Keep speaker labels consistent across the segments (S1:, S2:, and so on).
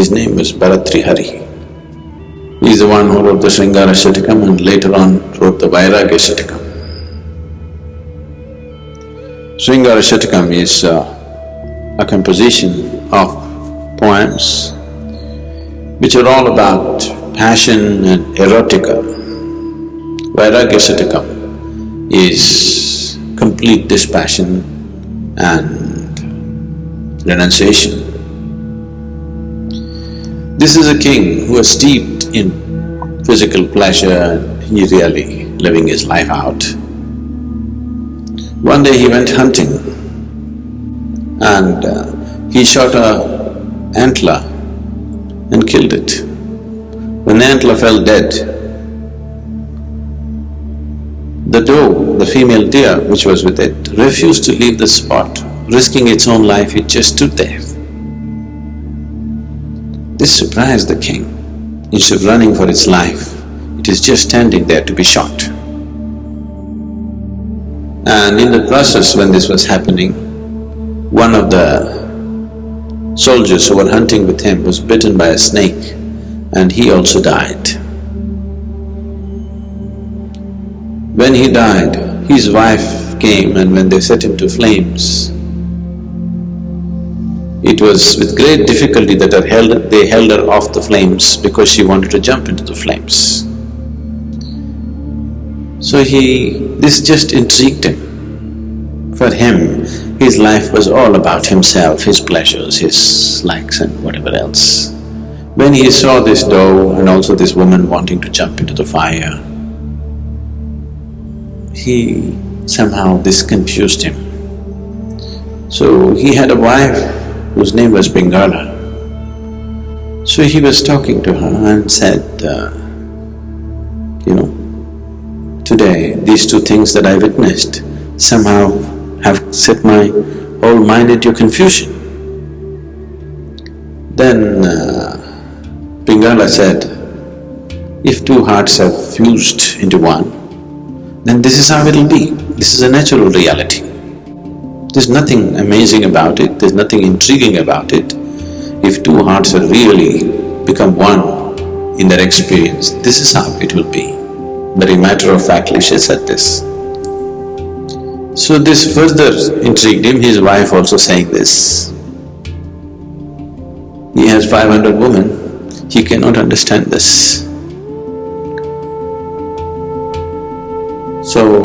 S1: His name was Bharatrihari. He's the one who wrote the Sringara Shatakam and later on wrote the Vairagya Shatakam. Sringara Shatakam is a composition of poems which are all about passion and erotica. Vairagya Shatakam is complete dispassion and renunciation. This is a king who was steeped in physical pleasure and he really living his life out. One day he went hunting and he shot an antler and killed it. When the antler fell dead, the doe, the female deer which was with it, refused to leave the spot. Risking its own life, it just stood there. This surprised the king. Instead of running for its life, it is just standing there to be shot. And in the process when this was happening, one of the soldiers who were hunting with him was bitten by a snake and he also died. When he died, his wife came and when they set him to flames, it was with great difficulty that they held her off the flames because she wanted to jump into the flames. So this just intrigued him. For him, his life was all about himself, his pleasures, his likes and whatever else. When he saw this doe and also this woman wanting to jump into the fire, this confused him. So he had a wife whose name was Pingala. So he was talking to her and said, today these two things that I witnessed somehow have set my whole mind into confusion. Then Pingala said, if two hearts are fused into one, then this is how it'll be. This is a natural reality. There's nothing amazing about it, there's nothing intriguing about it. If two hearts are really become one in their experience, this is how it will be. Very matter-of-factly she said this. So this further intrigued him, his wife also saying this. He has 500 women, he cannot understand this. So,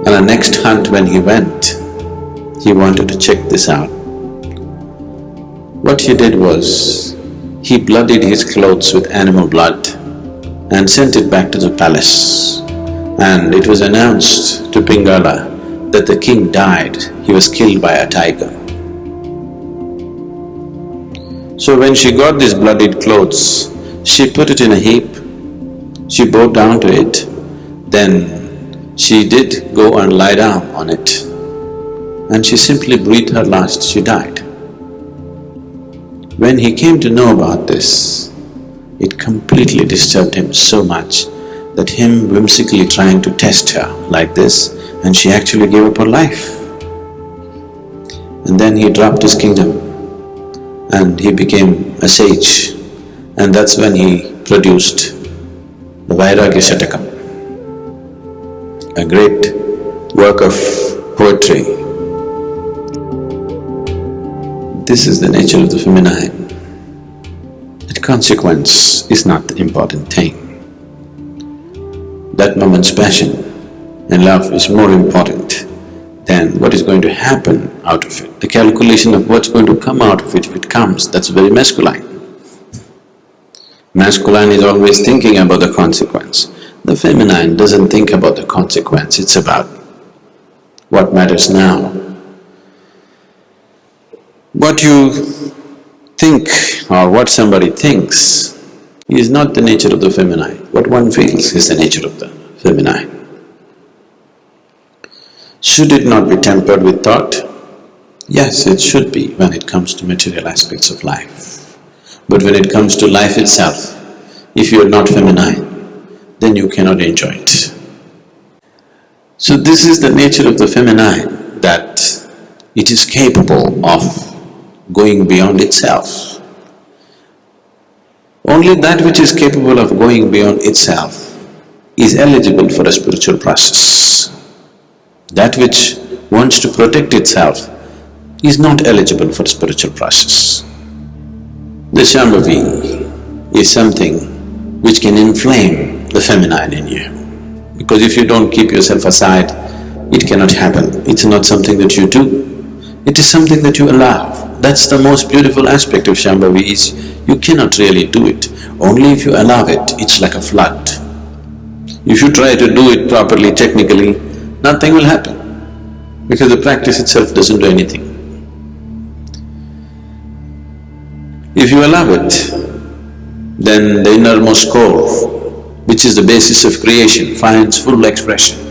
S1: on the next hunt when he went, he wanted to check this out. What he did was, he bloodied his clothes with animal blood and sent it back to the palace. And it was announced to Pingala that the king died, he was killed by a tiger. So when she got these bloodied clothes, she put it in a heap, she bowed down to it, then she did go and lie down on it and she simply breathed her last, she died. When he came to know about this, it completely disturbed him so much that him whimsically trying to test her like this and she actually gave up her life. And then he dropped his kingdom and he became a sage and that's when he produced the Vairagya Shatakam, a great work of poetry. This is the nature of the feminine, that consequence is not the important thing. That moment's passion and love is more important than what is going to happen out of it. The calculation of what's going to come out of it, if it comes, that's very masculine. Masculine is always thinking about the consequence. The feminine doesn't think about the consequence, it's about what matters now. What you think or what somebody thinks is not the nature of the feminine. What one feels is the nature of the feminine. Should it not be tempered with thought? Yes, it should be when it comes to material aspects of life. But when it comes to life itself, if you are not feminine, then you cannot enjoy it. So this is the nature of the feminine, that it is capable of going beyond itself. Only that which is capable of going beyond itself is eligible for a spiritual process. That which wants to protect itself is not eligible for spiritual process. The Shambhavi is something which can inflame the feminine in you. Because if you don't keep yourself aside, it cannot happen. It's not something that you do, it is something that you allow. That's the most beautiful aspect of Shambhavi is you cannot really do it. Only if you allow it, it's like a flood. If you try to do it properly, technically, nothing will happen because the practice itself doesn't do anything. If you allow it, then the innermost core, which is the basis of creation, finds full expression.